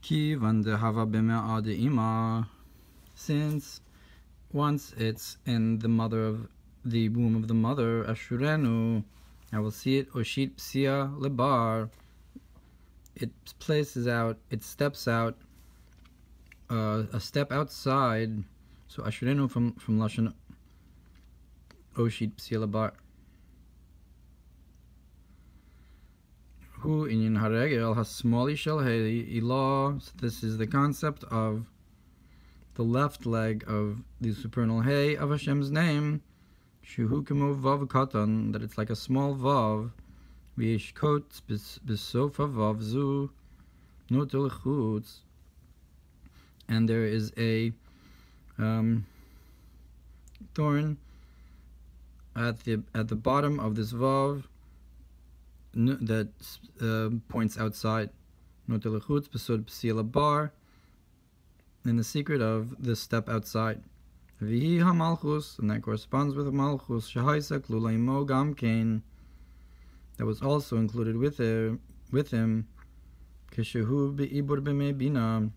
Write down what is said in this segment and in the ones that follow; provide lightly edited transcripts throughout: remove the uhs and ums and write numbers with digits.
Kivan dehava b'me'ah de'ima, since once it's in the womb of the mother, Erenu, I will see it, Oshit psia lebar, it steps out, a step outside. So Erenu from Lashon Oshit psia lebar. Hu inyan haregel hasmali shel ilah. So this is the concept of the left leg of the supernal hay of Hashem's name. Shuhu kemo vav katan, that it's like a small vav. V'yesh kot b'sofa vav zu notel chutz, and there is a thorn at the bottom of this vav that points outside. Notel chutz b'sod p'sia bar, in the secret of the step outside. Vihi ha-malchus, and that corresponds with the malchus, shahaisa klulaimo gamkein, that was also included with him, keshehu be'ibur b'mei bina,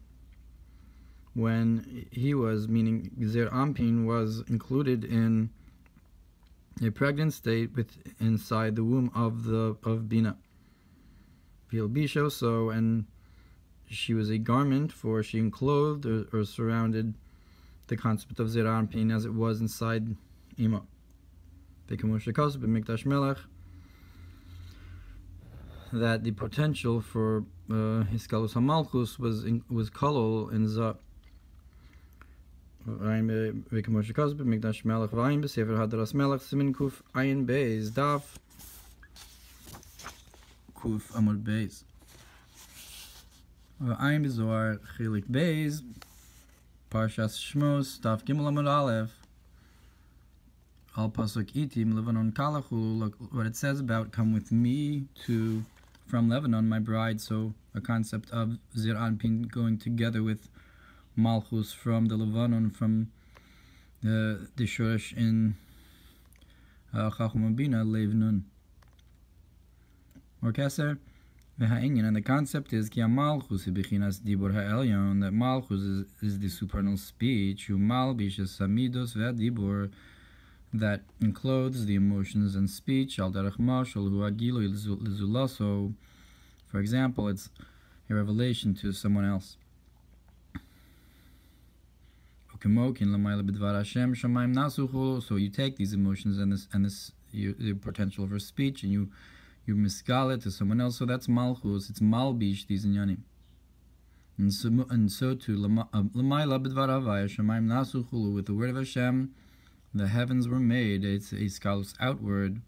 when he was, meaning Zer Ampin, was included in a pregnant state inside the womb of Bina. Vilbisho, so, and she was a garment, for she enclosed or surrounded the concept of Zer Ampin as it was inside Ima. That the potential for Hiskalus HaMalchus was kolol in Za. Mikdash Melech Vayim B'Sefer Hadaras Melech Simin Kuf Ayin Beis Daf Kuf Amud Beis V'Ayin B'Zohar Chilik Beis Parshas Shmos Daf Gimel Amud Aleph Al Pasuk Itim Lebanon Kalachu. Look what it says about come with me from Lebanon, my bride. So a concept of Zir Anpin going together with Malchus from the Lebanon, from the Shoresh in Chachum Bina Levnun or Keser V'Ha'inyan, and the concept is Ki Malchus Bechinas Dibur Ha'elyon, that Malchus is the supernal speech, Umalbish Samidos Ve'Dibur, that encloses the emotions and speech. Al Derech Mashal Hu Agilu Lizulaso, for example, it's a revelation to someone else. So you take these emotions and this the potential for speech, and you misgal it to someone else. So that's malchus. It's malbish these inyanim. And so too with the word of Hashem, the heavens were made. It's a skalus outward.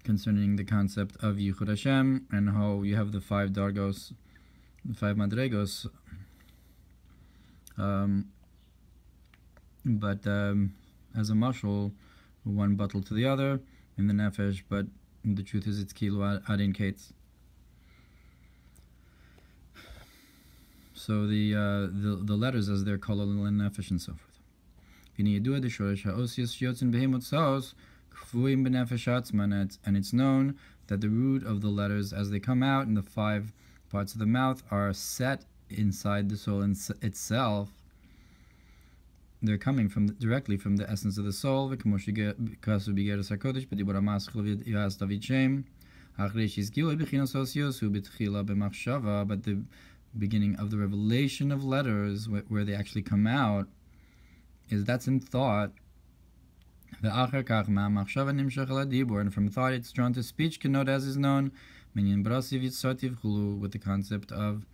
Concerning the concept of Yichud Hashem, and how you have the 5 dargos, the 5 madregos, but as a mashal, one bottle to the other in the nefesh, but the truth is it's kilo adin kates. So the letters as their kolol and nefesh and so forth. And it's known that the root of the letters as they come out in the 5 parts of the mouth are set inside the soul itself. They're coming directly from the essence of the soul. But the beginning of the revelation of letters, where they actually come out, that's in thought. And from thought it's drawn to speech, connote as is known, with the concept of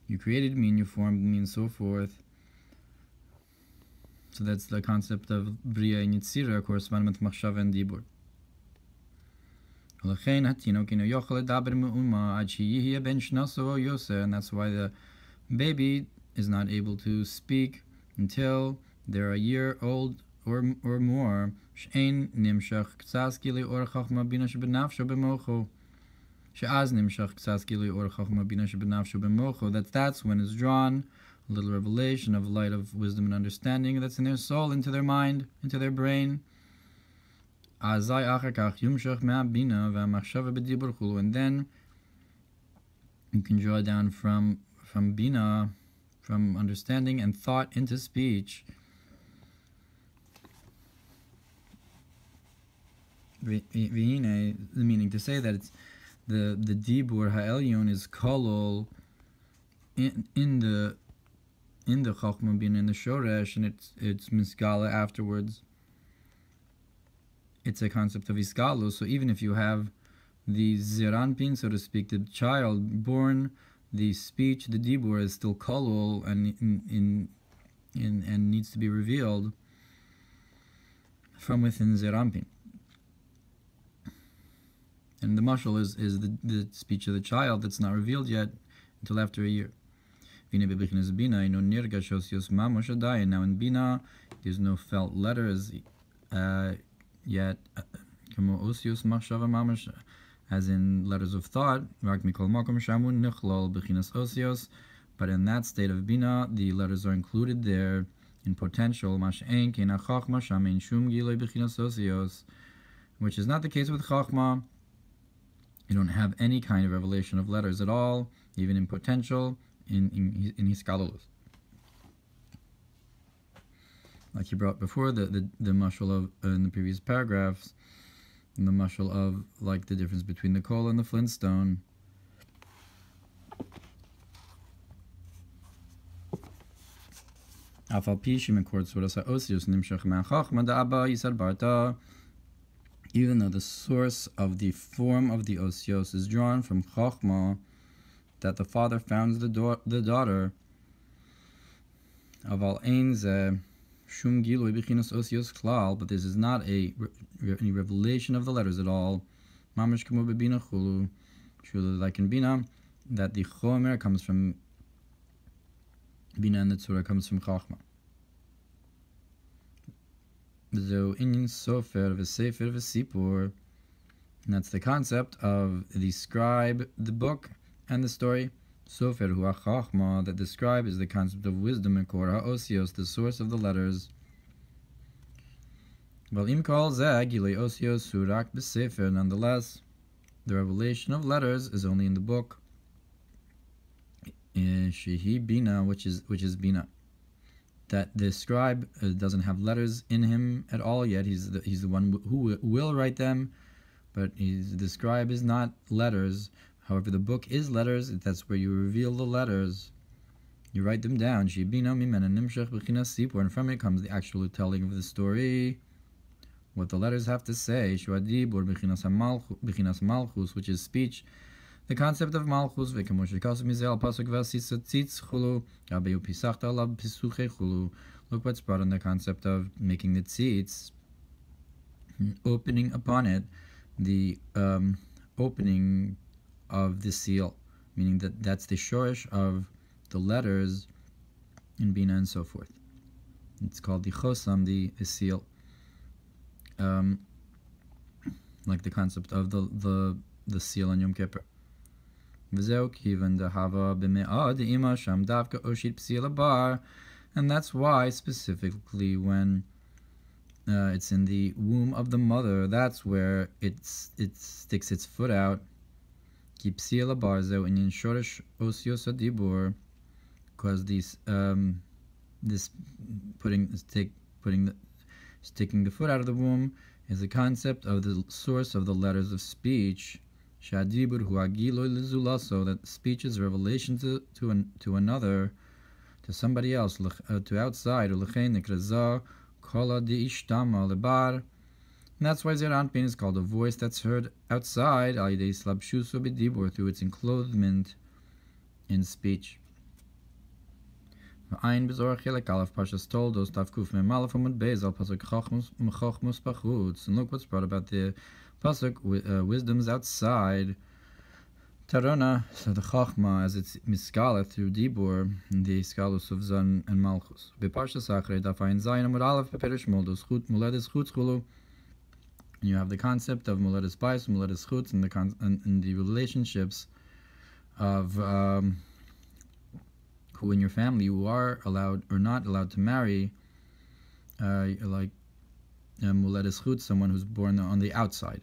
you created me and you formed me and so forth. So that's the concept of Bria and Yitzira corresponding with Machshava and Dibur. And that's why the baby is not able to speak until they're a year old or more. That's when it's drawn a little revelation of light of wisdom and understanding that's in their soul, into their mind, into their brain. And then you can draw down from bina, from understanding and thought into speech. The meaning to say that it's the dibur ha'elyon is kolol in the chokhmah bina, in the shoresh, and it's miskala afterwards. It's a concept of iskalu. So even if you have the ziranpin, so to speak, the child born, the speech, the dibur is still kolol and needs to be revealed from within ziranpin. And the mashal is the speech of the child that's not revealed yet until after a year. Now in bina, there's no felt letters yet, as in letters of thought. But in that state of bina, the letters are included there in potential, which is not the case with chachma. You don't have any kind of revelation of letters at all, even in potential, in hiskalulus. Like he brought before, the mashal of in the previous paragraphs, and the mashal of like the difference between the coal and the flintstone. Even though the source of the form of the osios is drawn from chokhmah, that the father founds the daughter of al ein zeh shum gilui b'chinas osios klal, but this is not any revelation of the letters at all. Mamash kamo b'bina chulu, truly like in bina, that the chomer comes from bina and the tzura comes from chokhmah. So in sofer v'sefer v'sipur, and that's the concept of the scribe, the book, and the story. Sofer hu ha'chachma, that the scribe is the concept of wisdom, and kor ha'osios, the source of the letters. Well, im kol zeh gilei osios surak b'sefer, nonetheless, the revelation of letters is only in the book. Shehi bina, which is bina. That the scribe doesn't have letters in him at all yet. He's the one who will write them, but the scribe is not letters. However, the book is letters. That's where you reveal the letters. You write them down. And from it comes the actual telling of the story, what the letters have to say. Which is speech. The concept of malchus, look what's brought in the concept of making the tzitz, opening upon it, the opening of the seal, meaning that's the shorish of the letters in bina and so forth. It's called the chosam, the seal, like the concept of the seal on Yom Kippur. And that's why specifically when it's in the womb of the mother, that's where it sticks its foot out. Because sticking the foot out of the womb is the concept of the source of the letters of speech. So that speech is revelation to another, to somebody else, to outside. And that's why Zeranpin is called a voice that's heard outside, through its enclothement in speech. Parshas told us, and look what's brought about the pasuk, wisdom's outside. Tarona, so the chachma, as it's miskala through dibur, the skalus of zon and malchus. Parshas achrei daf ayin zayin amud aleph beperish moldos chut muledes chutz chulu. And you have the concept of muledes bais, muledes chutz, and the relationships of who in your family you are allowed or not allowed to marry, like muledes chutz, someone who's born on the outside.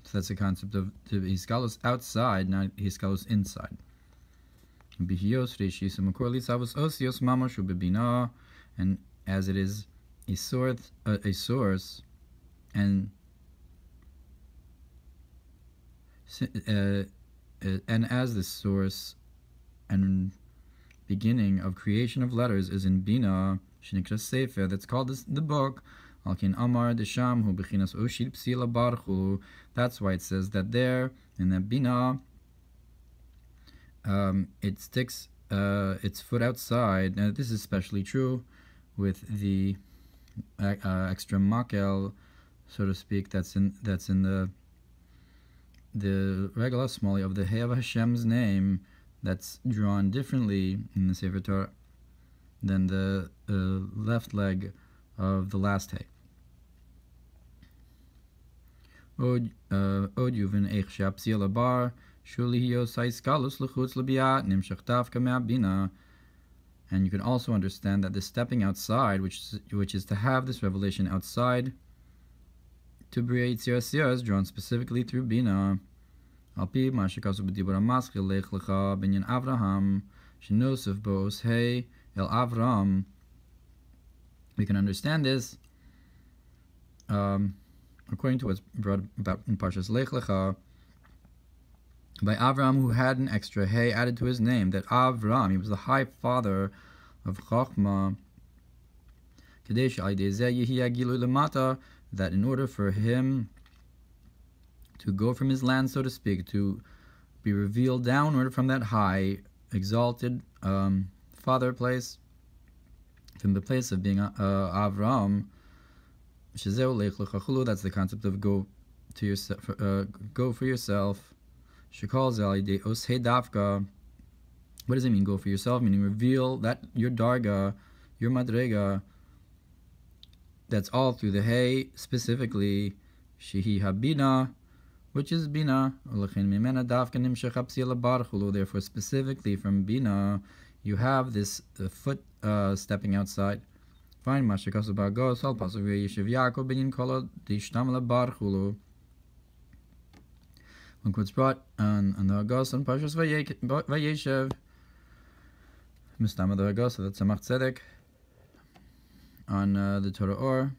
So that's the concept of hiskalos outside, not hiskalos inside. And as it is a source, and as the source and beginning of creation of letters is in Bina, Shenikra Sefer, that's called the book. That's why it says that there in that Bina, it sticks its foot outside. Now this is especially true with the extra makel, so to speak, that's in the regular small of the Hey of Hashem's name, that's drawn differently in the Sefer Torah than the left leg of the last Hey. Od Yuvin Eich Shapsi Labar Shuli Yosai Skalus Lechutz Labiat Nimshach Tavka Me'abina. And you can also understand that the stepping outside, which is to have this revelation outside, to B'rei Yitzir Asiyah, is drawn specifically through Bina. Alpi Mashikasu B'dibur HaMaschil Lech Lecha Binyan Avraham Shenosef Bo'os Hey El Avram. We can understand this according to what's brought about in Parshas Lech Lecha, by Avram, who had an extra Hey added to his name, that Avram, he was the high father of Chachma, that in order for him to go from his land, so to speak, to be revealed downward from that high, exalted father place, from the place of being Avram, that's the concept of go to yourself, go for yourself. What does it mean, go for yourself? Meaning reveal that your darga, your madrega, that's all through the Hey, specifically Shehi Habina, which is Bina. Therefore, specifically from Bina, you have this foot stepping outside. Find Mashakasu Bagos, Al Pasuk Yeshiv Yaakov Binyan Kolo Dishtam Labar Chulu. Look what's brought on the Hagos on Parshas Vayeshev. Mistama the Hagos, that's Tzemach Tzedek on the Torah Ohr,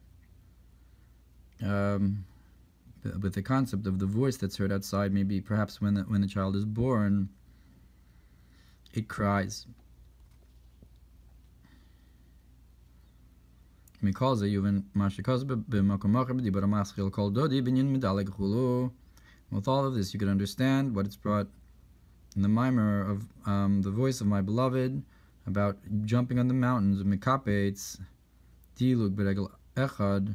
with the concept of the voice that's heard outside. Maybe perhaps when the child is born, it cries. With all of this, you can understand what it's brought in the Mamar of the voice of my beloved about jumping on the mountains of Mikapetz, Dilug Beregel Echad.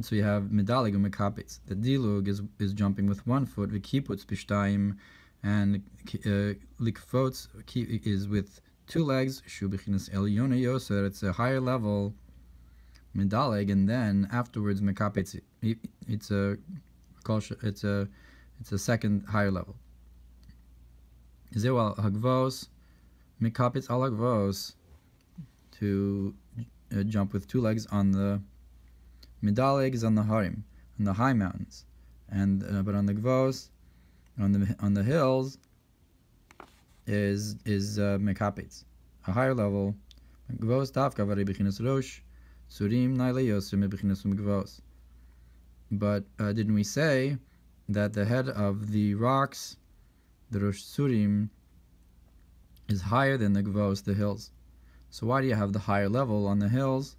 So you have Medalig and Mikapetz. The Dilug is jumping with one foot, Vikiputz Bishtaim, and Likfotz is with two legs, Shubichinas Elyona Yoser, it's a higher level, Medalig, and then afterwards Mikapetz, it's a second higher level. Zeu al hagvos, mikapitz al hagvos, to jump with two legs on the medalig is on the harim, on the high mountains, and but on the gvos, on the hills, is mikapitz, a higher level. Gvos tavka vari bechinas rosh, Tzurim naile yoser me bechinas gvos. But didn't we say that the head of the rocks, the Rosh Tzurim, is higher than the Gvos, the hills? So why do you have the higher level on the hills?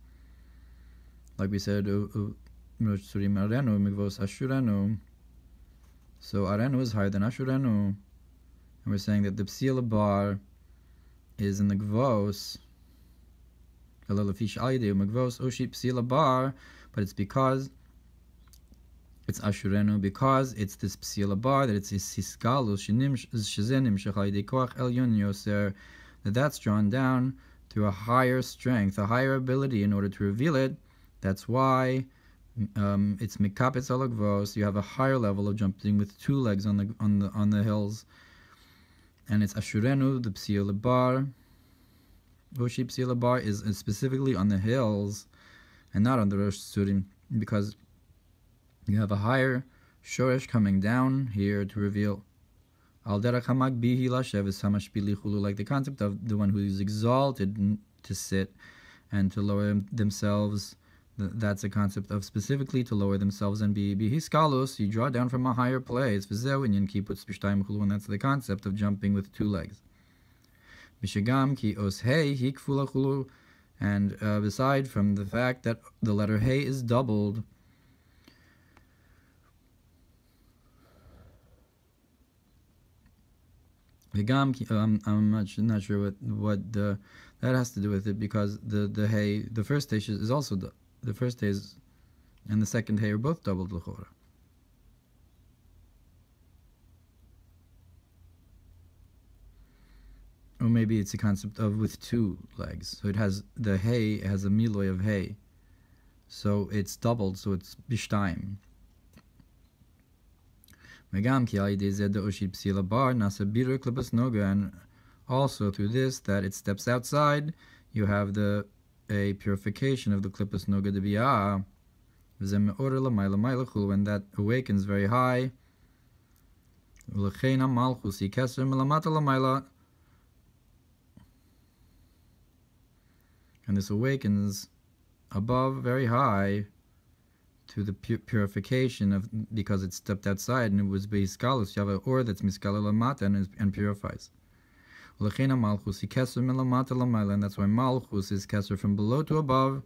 Like we said, Mirosh Tzurim Erenu, Migvos Ashurenu. So Erenu is higher than Ashurenu. And we're saying that the Psila bar is in the Gvos, but it's because it's Ashurenu, because it's this Psila bar, that it's Siskalus, that's drawn down through a higher strength, a higher ability in order to reveal it. That's why it's Mikapetz Alagvos. You have a higher level of jumping with two legs on the hills, and it's Ashurenu, the Psila bar. Voshi Psila bar is specifically on the hills, and not on the Rosh Tzurim, because you have a higher shoresh coming down here to reveal al derech hamagbihi lashevis hamashpili chulu, like the concept of the one who is exalted to sit and to lower themselves. That's a concept of specifically to lower themselves and be hiskalus. You draw down from a higher place. And that's the concept of jumping with two legs. And beside from the fact that the letter hey is doubled, I'm not sure what that has to do with it, because the hey, the first hey is also the first hey and the second hey are both doubled l'chora. Or maybe it's a concept of with two legs. So it has the hey has a miloy of hey, so it's doubled, so it's bishtaim. And also through this, that it steps outside, you have a purification of the klipas noga de biyah, when that awakens very high. And this awakens above very high to the purification of, because it stepped outside and it was beiskalus. You have an or that's miskala lamata and purifies. And that's why malchus is keser from below to above.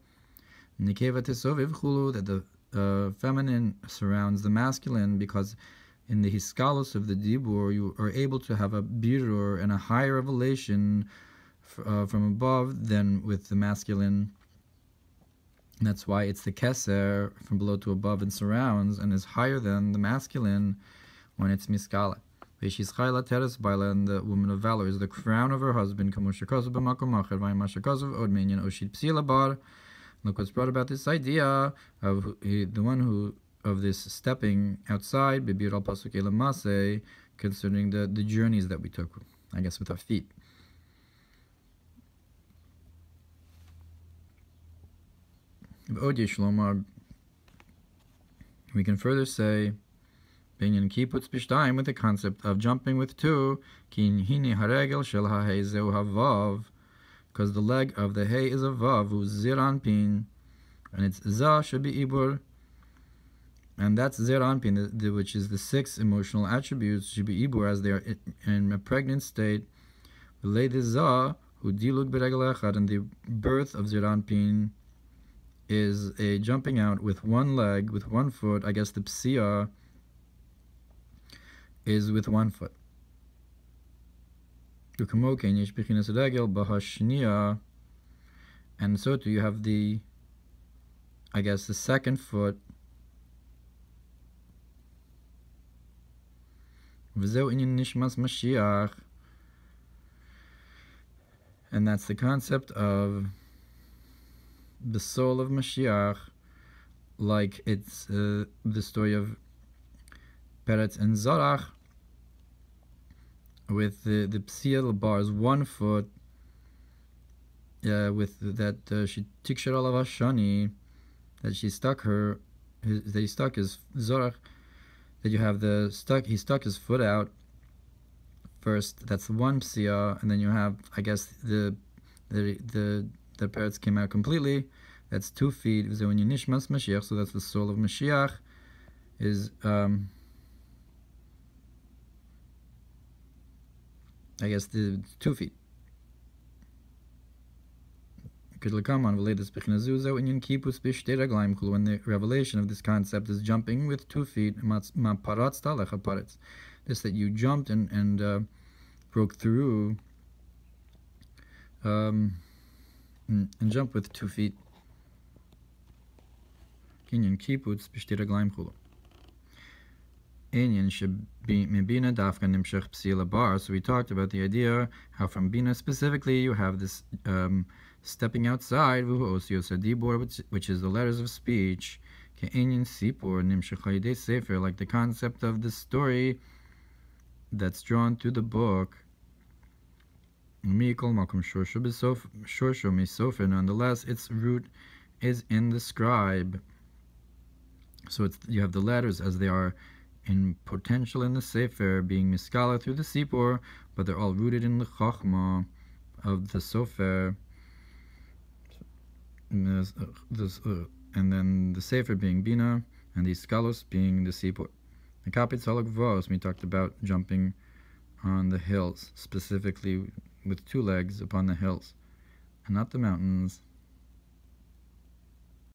That the feminine surrounds the masculine, because in the hiskalus of the dibur you are able to have a birur and a higher revelation from above than with the masculine. And that's why it's the keser from below to above and surrounds and is higher than the masculine when it's miskala. And the woman of valor is the crown of her husband. Look what's brought about this idea of the one who of this stepping outside, concerning the journeys that we took, I guess, with our feet. We can further say binyan kipputz b'shtayim with the concept of jumping with two, because the leg of the hay is a vav, who's zir anpin, and it's za should be ibur, and that's zir anpin, which is the 6 emotional attributes should be ibur as they are in a pregnant state. V'lei za who dilug b'regel echad, and the birth of zir anpin is a jumping out with one leg, with one foot. I guess the psia is with one foot. And so too you have the, I guess, the second foot. And that's the concept of the soul of Mashiach, like it's the story of Peretz and Zorach, with the psiel bars 1 foot, with that she tikshar alav shani, that she stuck that he stuck his Zorach, that you have he stuck his foot out first. That's one psia, and then you have, I guess, the Peretz came out completely. That's 2 feet. So that's the soul of Mashiach. Is I guess the 2 feet. When the revelation of this concept is jumping with 2 feet, this that you jumped and broke through, and jump with 2 feet. Kinyan kiputz b'shtei raglayim chulu. Inyan shebina dafka nimshach psila bar. So we talked about the idea how from bina specifically you have this stepping outside, vuhu osios adibor, which is the letters of speech. Ke'inyan sipor nimshach hayidei sefer, like the concept of the story that's drawn through the book. Nonetheless, its root is in the scribe. So you have the letters as they are in potential in the Sefer, being miskala through the Sipor, but they're all rooted in the Chachma of the Sofer. And then the Sefer being Bina, and the Skalos being the Sipor. The Kapit Salak Vos, we talked about jumping on the hills, specifically with 2 legs upon the hills, and not the mountains.